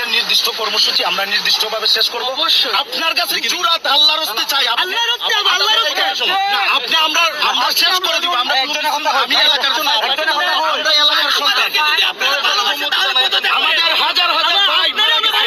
আমাদের নির্দিষ্ট কর্মসূচি আমরা নির্দিষ্টভাবে শেষ করব। অবশ্যই আপনার কাছে জুরাত আল্লাহর হস্তে চাই, আল্লাহর হস্তে আপনি আমরা শেষ করে দিব। আমরা আমি এলাকার জন্য আমরা এলাকার সন্তান, আমাদের হাজার হাজার ভাই মারা গেছে।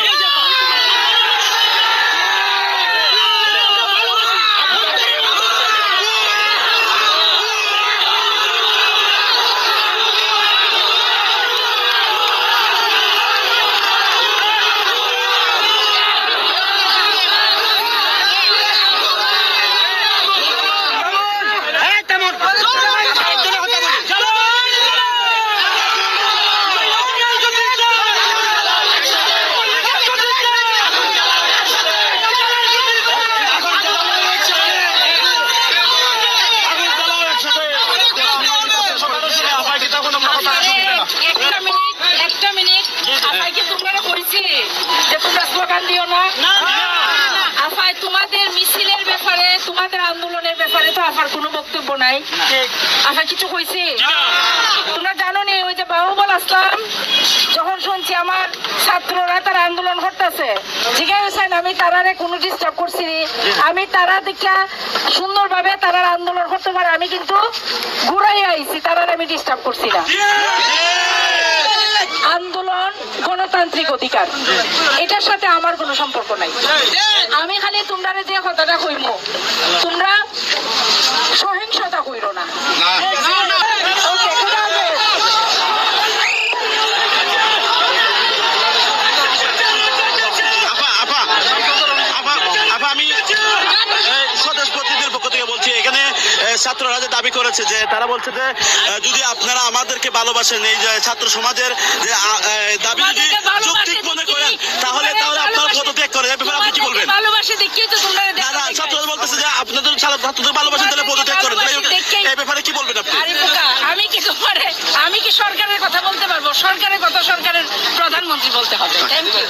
তোমাদের মিছিলের ব্যাপারে, তোমাদের আন্দোলনের ব্যাপারে তো আমার কোনো বক্তব্য নাই। আশা কিছু কইছি? তোমরা জানো নি ওই যে বাহুবল আসলাম যখন শুনছি আমার ছাত্ররা তারা আন্দোলন করতেছে, জিজ্ঞাসা হোসেন আমি তারারে কোনো ডিস্টার্ব করছি? আমি তারা দেখা সুন্দরভাবে তারা আন্দোলন করতে পারে, আমি কিন্তু ঘুরাই আইছি, তারারে আমি ডিস্টার্ব করছি না। আন্দোলন গণতান্ত্রিক অধিকার, এটার সাথে আমার কোনো সম্পর্ক নাই। আমি খালি তোমরা যে কথাটা কইব, তোমরা সহিংসতা কইরো না। ছাত্ররা যে দাবি করেছে যে তারা বলছে যে যদি আপনারা আমাদেরকে ভালোবাসেন, এই যে ছাত্র সমাজের যে দাবি যদি যৌক্তিক মনে করেন তাহলে আপনারা পদত্যাগ করেন। এই ব্যাপারে আপনি কি বলবেন? না, ছাত্ররা বলতেছে যে আপনাদের ছাত্রদের ভালোবাসেন তাহলে পদত্যাগ করেন। এই ব্যাপারে কি বলবেন আপনি? আমি কি সরকারের কথা বলতে পারবো? সরকারের কথা সরকারের প্রধানমন্ত্রী বলতে হবে। Thank you.